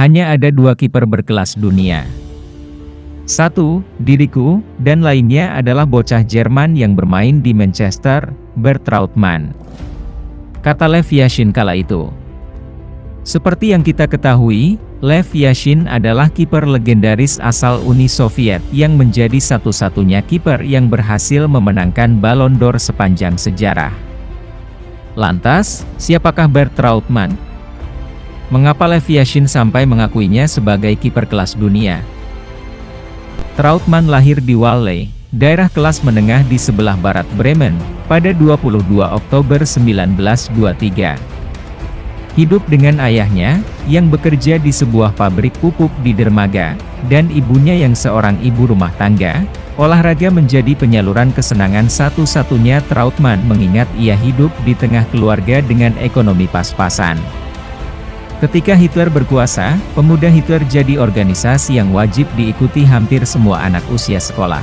hanya ada dua kiper berkelas dunia. Satu, diriku, dan lainnya adalah bocah Jerman yang bermain di Manchester, Bert Trautmann. Kata Lev Yashin kala itu. Seperti yang kita ketahui, Lev Yashin adalah kiper legendaris asal Uni Soviet yang menjadi satu-satunya kiper yang berhasil memenangkan Ballon d'Or sepanjang sejarah. Lantas, siapakah Bert Trautmann? Mengapa Lev Yashin sampai mengakuinya sebagai kiper kelas dunia? Trautmann lahir di Walle, daerah kelas menengah di sebelah barat Bremen, pada 22 Oktober 1923. Hidup dengan ayahnya, yang bekerja di sebuah pabrik pupuk di dermaga, dan ibunya yang seorang ibu rumah tangga, olahraga menjadi penyaluran kesenangan satu-satunya Trautmann mengingat ia hidup di tengah keluarga dengan ekonomi pas-pasan. Ketika Hitler berkuasa, Pemuda Hitler jadi organisasi yang wajib diikuti hampir semua anak usia sekolah.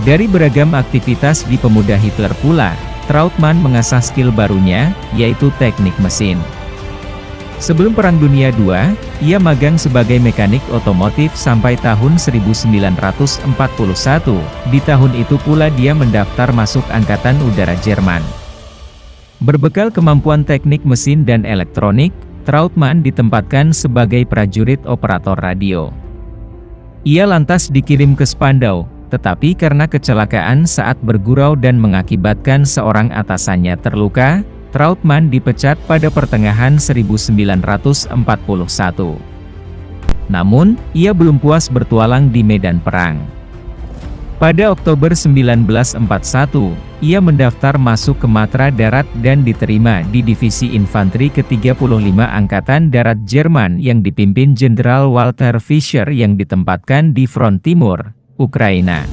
Dari beragam aktivitas di Pemuda Hitler pula, Trautmann mengasah skill barunya, yaitu teknik mesin. Sebelum Perang Dunia II, ia magang sebagai mekanik otomotif sampai tahun 1941. Di tahun itu pula dia mendaftar masuk Angkatan Udara Jerman. Berbekal kemampuan teknik mesin dan elektronik, Trautmann ditempatkan sebagai prajurit operator radio. Ia lantas dikirim ke Spandau, tetapi karena kecelakaan saat bergurau dan mengakibatkan seorang atasannya terluka, Trautmann dipecat pada pertengahan 1941. Namun, ia belum puas bertualang di medan perang. Pada Oktober 1941, ia mendaftar masuk ke Matra Darat dan diterima di Divisi Infanteri ke-35 Angkatan Darat Jerman yang dipimpin Jenderal Walter Fischer yang ditempatkan di front timur, Ukraina.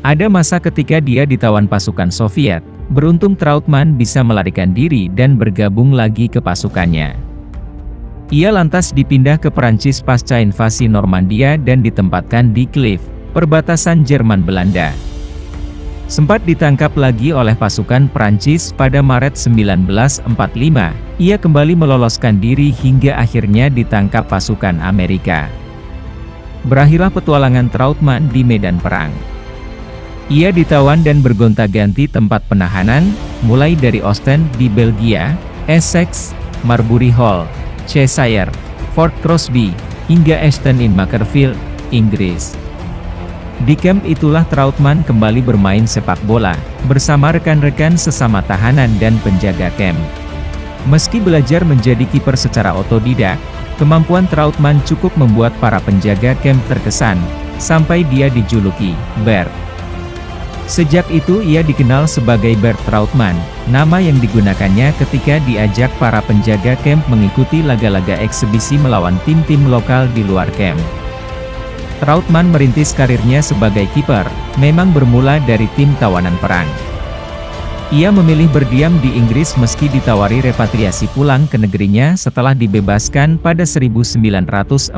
Ada masa ketika dia ditawan pasukan Soviet, beruntung Trautmann bisa melarikan diri dan bergabung lagi ke pasukannya. Ia lantas dipindah ke Perancis pasca invasi Normandia dan ditempatkan di Cliff, perbatasan Jerman-Belanda. Sempat ditangkap lagi oleh pasukan Prancis pada Maret 1945, ia kembali meloloskan diri hingga akhirnya ditangkap pasukan Amerika. Berakhirlah petualangan Trautmann di medan perang. Ia ditawan dan bergonta-ganti tempat penahanan, mulai dari Ostend di Belgia, Essex, Marbury Hall, Cheshire, Fort Crosby, hingga Ashton-in-Makerfield, Inggris. Di kamp itulah Trautmann kembali bermain sepak bola, bersama rekan-rekan sesama tahanan dan penjaga kamp. Meski belajar menjadi kiper secara otodidak, kemampuan Trautmann cukup membuat para penjaga kamp terkesan, sampai dia dijuluki Bert. Sejak itu ia dikenal sebagai Bert Trautmann, nama yang digunakannya ketika diajak para penjaga kamp mengikuti laga-laga eksebisi melawan tim-tim lokal di luar kamp. Trautmann merintis karirnya sebagai kiper, memang bermula dari tim tawanan perang. Ia memilih berdiam di Inggris meski ditawari repatriasi pulang ke negerinya setelah dibebaskan pada 1948.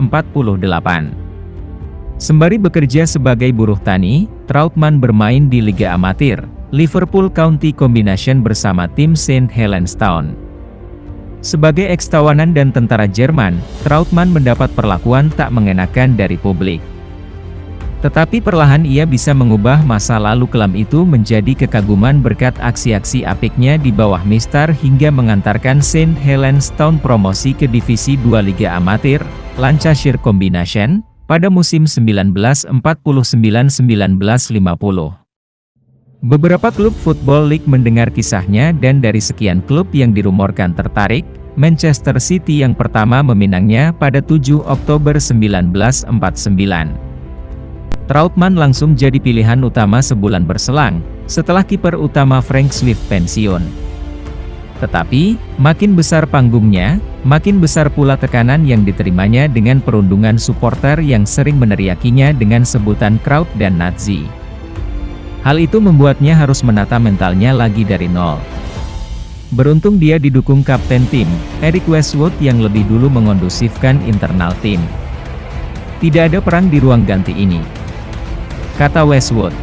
Sembari bekerja sebagai buruh tani, Trautmann bermain di Liga Amatir, Liverpool County Combination bersama tim St Helens Town. Sebagai eks-tawanan dan tentara Jerman, Trautmann mendapat perlakuan tak mengenakan dari publik. Tetapi perlahan ia bisa mengubah masa lalu kelam itu menjadi kekaguman berkat aksi-aksi apiknya di bawah Mistar hingga mengantarkan St Helens Town promosi ke Divisi 2 Liga Amatir, Lancashire Combination, pada musim 1949-1950. Beberapa klub Football League mendengar kisahnya dan dari sekian klub yang dirumorkan tertarik, Manchester City yang pertama meminangnya pada 7 Oktober 1949. Trautmann langsung jadi pilihan utama sebulan berselang, setelah kiper utama Frank Swift pensiun. Tetapi, makin besar panggungnya, makin besar pula tekanan yang diterimanya dengan perundungan supporter yang sering meneriakinya dengan sebutan Kraut dan Nazi. Hal itu membuatnya harus menata mentalnya lagi dari nol. Beruntung dia didukung kapten tim, Eric Westwood yang lebih dulu mengondusifkan internal tim. Tidak ada perang di ruang ganti ini, kata Westwood.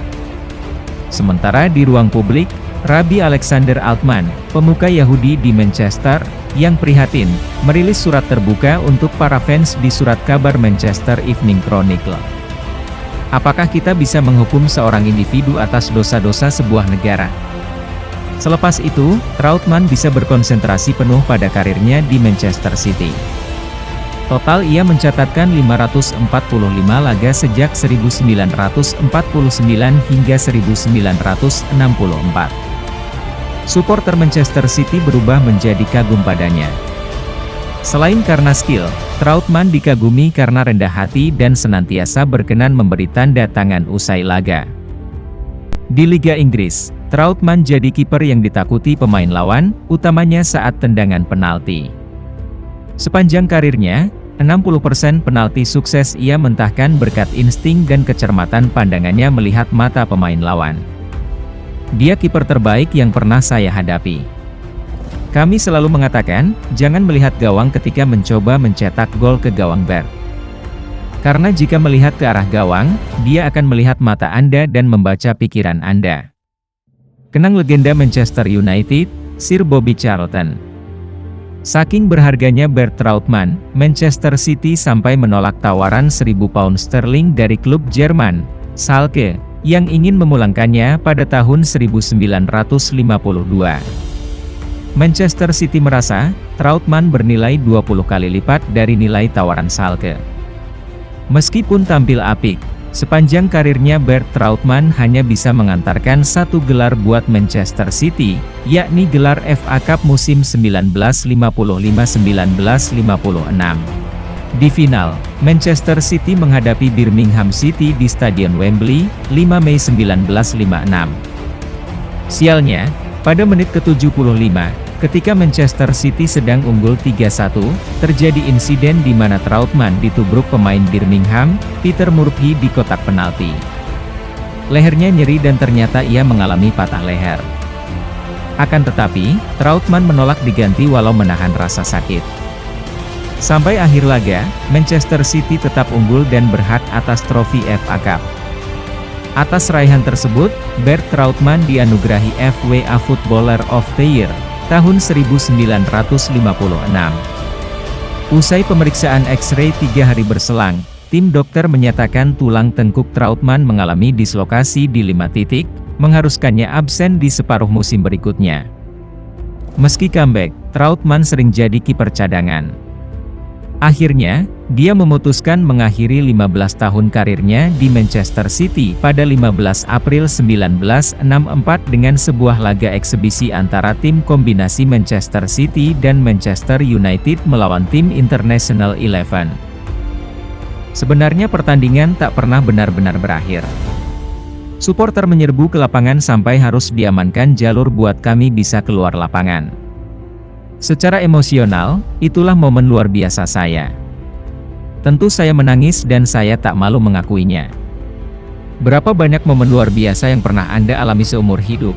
Sementara di ruang publik, Rabbi Alexander Altman, pemuka Yahudi di Manchester, yang prihatin, merilis surat terbuka untuk para fans di surat kabar Manchester Evening Chronicle. Apakah kita bisa menghukum seorang individu atas dosa-dosa sebuah negara? Selepas itu, Trautmann bisa berkonsentrasi penuh pada karirnya di Manchester City. Total ia mencatatkan 545 laga sejak 1949 hingga 1964. Suporter Manchester City berubah menjadi kagum padanya. Selain karena skill, Trautmann dikagumi karena rendah hati dan senantiasa berkenan memberi tanda tangan usai laga. Di Liga Inggris, Trautmann jadi kiper yang ditakuti pemain lawan, utamanya saat tendangan penalti. Sepanjang karirnya, 60% penalti sukses ia mentahkan berkat insting dan kecermatan pandangannya melihat mata pemain lawan. Dia kiper terbaik yang pernah saya hadapi. Kami selalu mengatakan, jangan melihat gawang ketika mencoba mencetak gol ke gawang Bert. Karena jika melihat ke arah gawang, dia akan melihat mata Anda dan membaca pikiran Anda. Kenang legenda Manchester United, Sir Bobby Charlton. Saking berharganya Bert Trautmann, Manchester City sampai menolak tawaran 1.000 pound sterling dari klub Jerman, Schalke, yang ingin memulangkannya pada tahun 1952. Manchester City merasa, Trautmann bernilai 20 kali lipat dari nilai tawaran Schalke. Meskipun tampil apik, sepanjang karirnya Bert Trautmann hanya bisa mengantarkan satu gelar buat Manchester City, yakni gelar FA Cup musim 1955-1956. Di final, Manchester City menghadapi Birmingham City di Stadion Wembley, 5 Mei 1956. Sialnya, pada menit ke-75, ketika Manchester City sedang unggul 3-1, terjadi insiden di mana Trautmann ditubruk pemain Birmingham, Peter Murphy di kotak penalti. Lehernya nyeri dan ternyata ia mengalami patah leher. Akan tetapi, Trautmann menolak diganti walau menahan rasa sakit. Sampai akhir laga, Manchester City tetap unggul dan berhak atas trofi FA Cup. Atas raihan tersebut, Bert Trautmann dianugerahi FWA Footballer of the Year tahun 1956. Usai pemeriksaan X-ray 3 hari berselang, tim dokter menyatakan tulang tengkuk Trautmann mengalami dislokasi di 5 titik, mengharuskannya absen di separuh musim berikutnya. Meski comeback, Trautmann sering jadi kiper cadangan. Akhirnya, dia memutuskan mengakhiri 15 tahun karirnya di Manchester City pada 15 April 1964 dengan sebuah laga eksebisi antara tim kombinasi Manchester City dan Manchester United melawan tim International 11. Sebenarnya pertandingan tak pernah benar-benar berakhir. Suporter menyerbu ke lapangan sampai harus diamankan jalur buat kami bisa keluar lapangan. Secara emosional, itulah momen luar biasa saya. Tentu saya menangis dan saya tak malu mengakuinya. Berapa banyak momen luar biasa yang pernah Anda alami seumur hidup?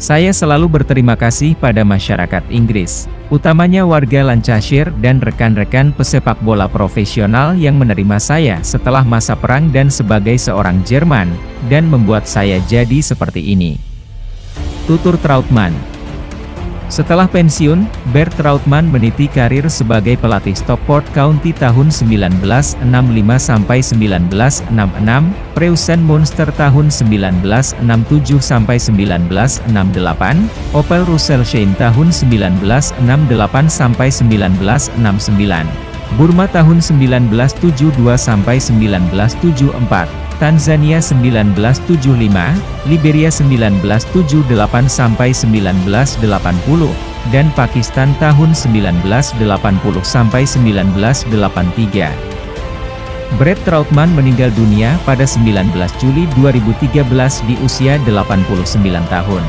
Saya selalu berterima kasih pada masyarakat Inggris, utamanya warga Lancashire dan rekan-rekan pesepak bola profesional yang menerima saya setelah masa perang dan sebagai seorang Jerman, dan membuat saya jadi seperti ini. Tutur Trautmann. Setelah pensiun, Bert Trautmann meniti karir sebagai pelatih Stockport County tahun 1965 sampai 1966, Preußen Münster tahun 1967 sampai 1968, Opel Russelsheim tahun 1968 sampai 1969, Burma tahun 1972 sampai 1974. Tanzania 1975, Liberia 1978 sampai 1980, dan Pakistan tahun 1980 sampai 1983. Bert Trautmann meninggal dunia pada 19 Juli 2013 di usia 89 tahun.